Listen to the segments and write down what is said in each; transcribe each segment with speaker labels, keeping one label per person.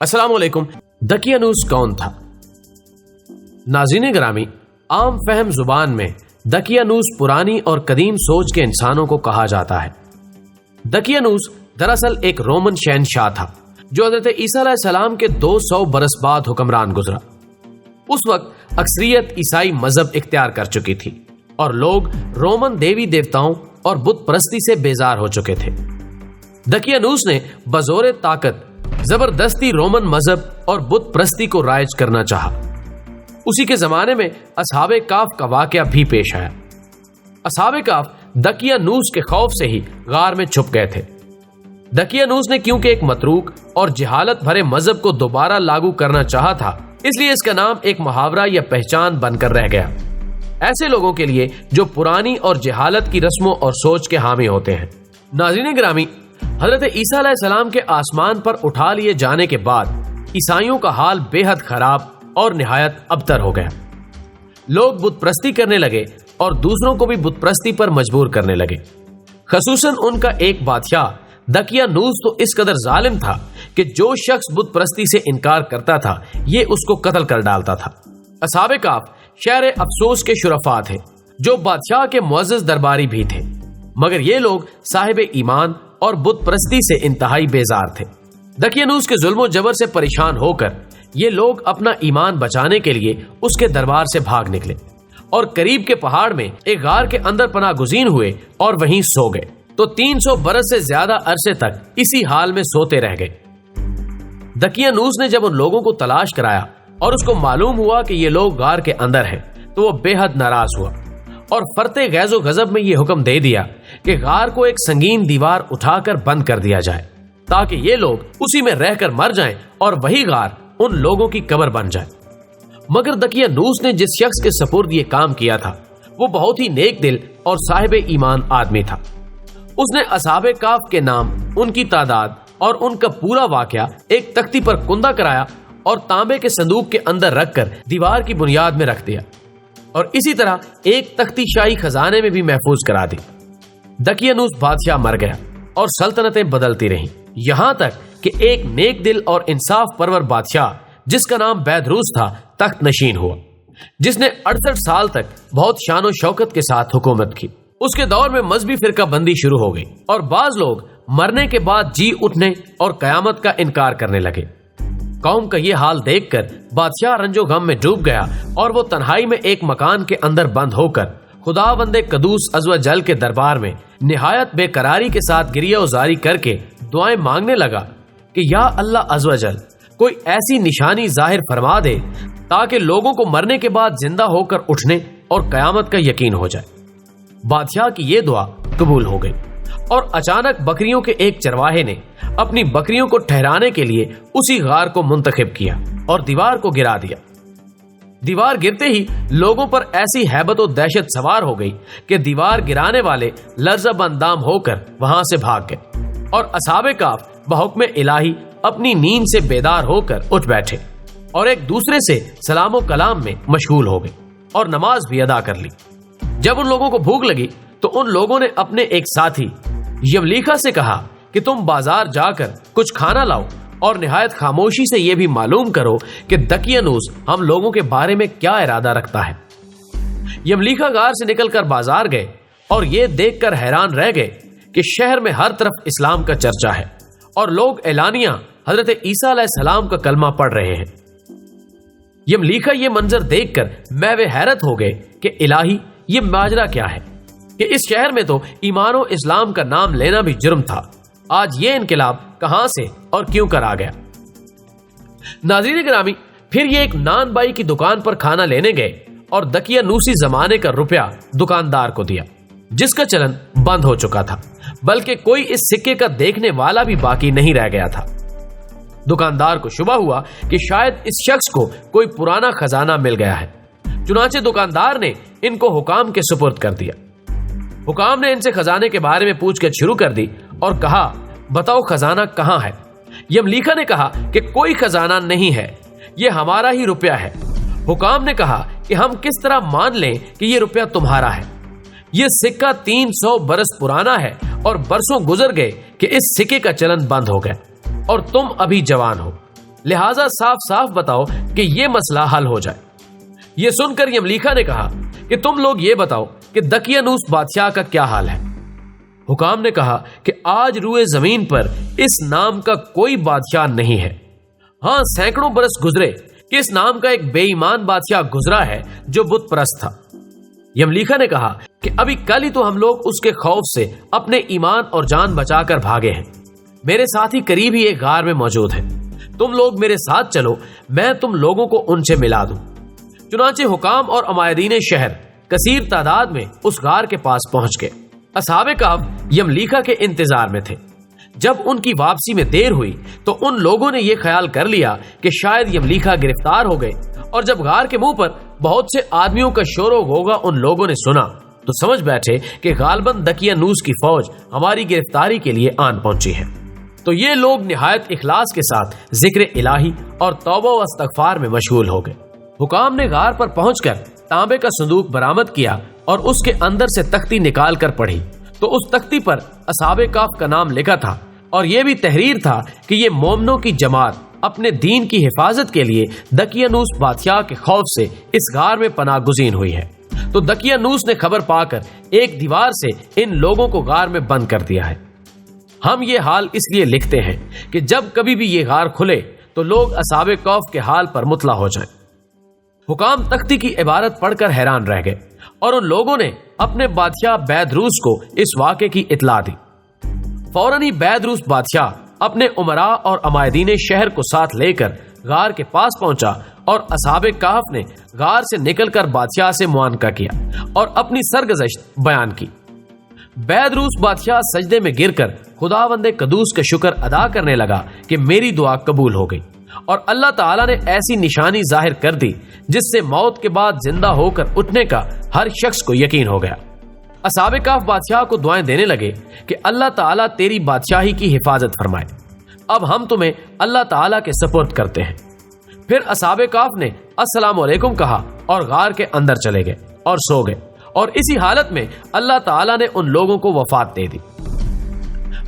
Speaker 1: अस्सलाम वालेकुम। दकियानूस कौन था? नाज़रीन ग्रामी, आम फहम जुबान में दकियानूस पुरानी और कदीम सोच के इंसानों को कहा जाता है। दकियानूस दरअसल एक रोमन शहनशाह था जो हजरत ईसा अलैहिस्सलाम के 200 बरस बाद हुक्मरान गुजरा। उस वक्त अक्सरियत ईसाई मजहब इख्तियार कर चुकी थी और लोग रोमन देवी देवताओं और बुत परस्ती से बेजार हो चुके थे। दकियानूस ने बजोरे ताकत जबरदस्ती रोमन मजहब और बुत परस्ती को राइज करना चाहा। उसी के जमाने में असहाबे काफ का वाकया भी पेश आया। असहाबे काफ दकियानूस के खौफ से ही गार में छुप गए थे। दकियानूस ने क्योंकि एक मतरूक और जहालत भरे मजहब को दोबारा लागू करना चाहा था, इसलिए इसका नाम एक मुहावरा या पहचान बनकर रह गया ऐसे लोगों के लिए जो पुरानी और जहालत की रस्मों और सोच के हामी होते हैं। नाज़रीन ग्रामी, हजरत ईसा अलैहिस्सलाम के आसमान पर उठा लिए जाने के बाद ईसाइयों का हाल बेहद खराब और निहायत अबतर हो गया। लोग बुत परस्ती करने लगे और दूसरों को भी बुत परस्ती पर मजबूर करने लगे। खसूसन उनका एक बादशाह दकियानूस तो इस कदर जालिम था कि जो शख्स बुत परस्ती से इनकार करता था ये उसको कत्ल कर डालता था। असहाबे काफ शहर अफसोस के शुरफा थे जो बादशाह के मुअज़्ज़ज़ दरबारी भी थे, मगर ये लोग साहिब ईमान और बुत परस्ती से इंतहाई बेजार थे। दकियानूस के जुल्म जबर से परेशान होकर ये लोग अपना ईमान बचाने के लिए उसके दरबार से भाग निकले और करीब के पहाड़ में एक गार के अंदर पनाह गुज़ीन हुए और वहीं सो गए। तो 300 बरस से ज्यादा अरसे तक इसी हाल में सोते रह गए। दकियानूस ने जब उन लोगों को तलाश कराया और उसको मालूम हुआ कि ये लोग गार के अंदर हैं, तो वो बेहद नाराज हुआ और फरते गैज़ो गजब में ये हुक्म दे दिया कि गार को एक संगीन दीवार उठाकर बंद कर दिया जाए ताकि ये लोग उसी में रहकर मर जाएं और वही गार उन लोगों की कब्र बन जाए। मगर दकियानूस ने जिस शख्स के सपुर्द ये काम किया था वो बहुत ही नेक दिल और साहिब ईमान आदमी था। उसने असहाबे काफ के नाम, उनकी तादाद और उनका पूरा वाकया एक तख्ती पर कुंदा कराया और तांबे के संदूक के अंदर रखकर दीवार की बुनियाद में रख दिया और इसी तरह एक तख्ती शाही खजाने में भी महफूज करा दी। दकियानूस बादशाह मर गया और सल्तनतें बदलती रहीं, यहाँ तक कि एक नेक दिल और इंसाफ परवर बादशाह जिसका नाम बैदरूस था तख्त नशीन हुआ, जिसने 68 साल तक बहुत शानो शौकत के साथ हुकूमत की। उसके दौर में मजहबी फिरका बंदी शुरू हो गई और बाज लोग मरने के बाद जी उठने और कयामत का इनकार करने लगे। कौम का ये हाल देखकर बादशाह रंजो गम में डूब गया और वो तन्हाई में एक मकान के अंदर बंद होकर खुदावंदे कदूस अज़्ज़ व जल के दरबार में निहायत बेकरारी के साथ गिरिया उजारी करके दुआएं मांगने लगा कि या अल्लाह अज़्ज़ व जल, कोई ऐसी निशानी जाहिर फरमा दे ताकि लोगों को मरने के बाद जिंदा होकर उठने और कयामत का यकीन हो जाए। बादशाह की ये दुआ कबूल हो गई और अचानक बकरियों के एक चरवाहे ने अपनी बकरियों को ठहराने के लिए उसी गार को मुंतखब किया और दीवार को गिरा दिया। दीवार गिरते ही लोगों पर ऐसी हैबत और दहशत सवार हो गई कि दीवार गिराने वाले लर्ज़ब अंदाम होकर वहां से भाग गए और असहाबे काफ बहुक्म इलाही अपनी नींद से बेदार होकर उठ बैठे और एक दूसरे से सलामो कलाम में मशगूल हो गए और नमाज भी अदा कर ली। जब उन लोगों को भूख लगी तो उन लोगों ने अपने एक साथी यमलीखा से कहा कि तुम बाजार जाकर कुछ खाना लाओ और निहायत खामोशी से यह भी मालूम करो कि दकियानूस हम लोगों के बारे में क्या इरादा रखता है। यमलीखा गार से निकलकर बाजार गए और ये देखकर हैरान रह गए कि शहर में हर तरफ इस्लाम का चर्चा है और लोग एलानिया हजरत ईसा अलैहिस्सलाम का कलमा पढ़ रहे हैं। यमलीखा ये मंजर देखकर महवे हैरत हो गए कि इलाही, ये माजरा क्या है कि इस शहर में तो ईमान और इस्लाम का नाम लेना भी जुर्म था, आज ये इनकलाब कहां से और क्यों कर आ गया। नाज़रीन ग्रामी, फिर ये एक नान बाई की दुकान पर खाना लेने गए और दकियानूसी जमाने का रुपया दुकानदार को दिया जिसका चलन बंद हो चुका था, बल्कि कोई इस सिक्के का देखने वाला भी बाकी नहीं रह गया था। दुकानदार को शुबा हुआ कि शायद इस शख्स को कोई पुराना खजाना मिल गया है, चुनाचे दुकानदार ने इनको हुकाम के सुपुर्द कर दिया। हुकाम ने इनसे खजाने के बारे में पूछकर शुरू कर दी और कहा, बताओ खजाना कहाँ है। यमलीखा ने कहा कि कोई खजाना नहीं है, ये हमारा ही रुपया है। हुकाम ने कहा कि हम किस तरह मान लें कि ये रुपया तुम्हारा है। ये सिक्का 300 बरस पुराना है और बरसों गुजर गए कि इस सिक्के का चलन बंद हो गया और तुम अभी जवान हो, لہٰذا صاف صاف بتاؤ کہ یہ مسئلہ حل ہو جائے۔ یہ سن کر یملیکا نے کہا کہ تم لوگ یہ بتاؤ کہ دقیانوس بادشاہ کا کیا حال ہے۔ حکام نے کہا کہ آج روئے زمین پر اس نام کا کوئی بادشاہ نہیں ہے۔ ہاں، سینکڑوں برس گزرے کہ اس نام کا ایک بے ایمان بادشاہ گزرا ہے جو بت پرست تھا۔ یملیکا نے کہا کہ ابھی کل ہی تو ہم لوگ اس کے خوف سے اپنے ایمان اور جان بچا کر بھاگے ہیں۔ میرے ساتھی قریب ہی ایک غار میں موجود ہے، تم لوگ میرے ساتھ چلو، میں تم لوگوں کو ان سے ملا دوں۔ چنانچہ حکام اور عمائدین شہر کثیر تعداد میں اس غار کے پاس پہنچ گئے۔ اصحاب کہف یملیکا کے انتظار میں تھے۔ جب ان کی واپسی میں دیر ہوئی تو ان لوگوں نے یہ خیال کر لیا کہ شاید یملیکا گرفتار ہو گئے، اور جب غار کے منہ پر بہت سے آدمیوں کا شور و غوغا ان لوگوں نے سنا تو سمجھ بیٹھے کہ غالباً دقیانوس کی فوج ہماری گرفتاری کے لیے آن پہنچی ہے۔ تو یہ لوگ نہایت اخلاص کے ساتھ ذکر الہی اور توبہ و استغفار میں مشغول ہو گئے۔ حکام نے غار پر پہنچ کر تانبے کا صندوق برآمد کیا اور اس کے اندر سے تختی نکال کر پڑھی تو اس تختی پر اصحاب کہف کا نام لکھا تھا، اور یہ بھی تحریر تھا کہ یہ مومنوں کی جماعت اپنے دین کی حفاظت کے لیے دقیانوس بادشاہ کے خوف سے اس غار میں پناہ گزین ہوئی ہے۔ تو دقیانوس نے خبر پا کر ایک دیوار سے ان لوگوں کو غار میں بند کر دیا ہے۔ ہم یہ حال اس لیے لکھتے ہیں کہ جب کبھی بھی یہ غار کھلے تو لوگ اصحاب کہف کے حال پر مطلع ہو جائیں۔ حکام تختی کی عبارت پڑھ کر حیران رہ گئے، اور ان لوگوں نے اپنے بادشاہ بیدروس کو اس واقعے کی اطلاع دی۔ فوراً ہی بیدروس بادشاہ اپنے امراء اور عمائدین شہر کو ساتھ لے کر غار کے پاس پہنچا، اور اصحاب کہف نے غار سے نکل کر بادشاہ سے معانقہ کیا اور اپنی سرگزشت بیان کی۔ بیدروس بادشاہ سجدے میں گر کر خداوند قدوس کا شکر ادا کرنے لگا کہ میری دعا قبول ہو گئی، اور اللہ تعالیٰ نے ایسی نشانی ظاہر کر دی جس سے موت کے بعد زندہ ہو کر اٹھنے کا ہر شخص کو یقین ہو گیا۔ اصحاب کہف بادشاہ کو دعائیں دینے لگے کہ اللہ تعالیٰ تیری بادشاہی کی حفاظت فرمائے، اب ہم تمہیں اللہ تعالیٰ کے سپرد کرتے ہیں۔ پھر اصحاب کہف نے السلام علیکم کہا اور غار کے اندر چلے گئے اور سو گئے، اور اسی حالت میں اللہ تعالیٰ نے ان لوگوں کو وفات دے دی۔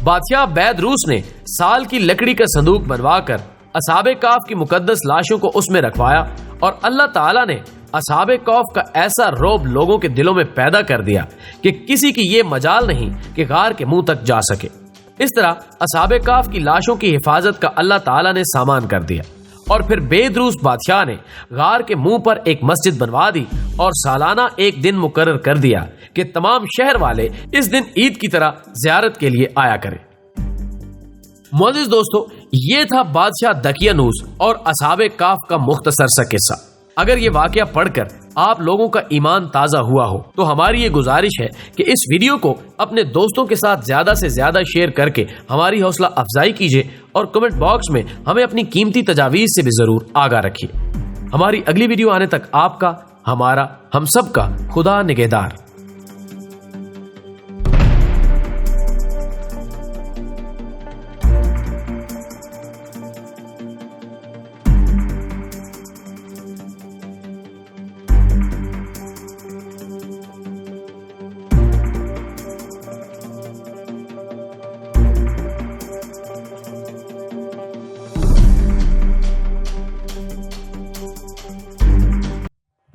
Speaker 1: بادشاہ بیدروس نے سال کی لکڑی کا صندوق بنوا کر اصحاب کہف کی مقدس لاشوں کو اس میں رکھوایا، اور اللہ تعالیٰ نے اصحاب کہف کا ایسا رعب لوگوں کے دلوں میں پیدا کر دیا کہ کسی کی یہ مجال نہیں کہ غار کے منہ تک جا سکے۔ اس طرح اصحاب کہف کی لاشوں کی حفاظت کا اللہ تعالیٰ نے سامان کر دیا، اور پھر بیدروس بادشاہ نے غار کے منہ پر ایک مسجد بنوا دی اور سالانہ ایک دن مقرر کر دیا کہ تمام شہر والے اس دن عید کی طرح زیارت کے لیے آیا کریں۔ معزز دوستو، یہ تھا بادشاہ دقیانوس اور اصحاب کہف کا مختصر سا قصہ۔ اگر یہ واقعہ پڑھ کر آپ لوگوں کا ایمان تازہ ہوا ہو تو ہماری یہ گزارش ہے کہ اس ویڈیو کو اپنے دوستوں کے ساتھ زیادہ سے زیادہ شیئر کر کے ہماری حوصلہ افزائی کیجیے، اور کمنٹ باکس میں ہمیں اپنی قیمتی تجاویز سے بھی ضرور آگاہ رکھیے۔ ہماری اگلی ویڈیو آنے تک آپ کا، ہمارا، ہم سب کا خدا نگہدار۔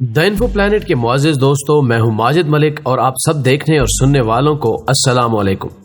Speaker 1: دی انفو پلانٹ کے معزز دوستو، میں ہوں ماجد ملک، اور آپ سب دیکھنے اور سننے والوں کو السلام علیکم۔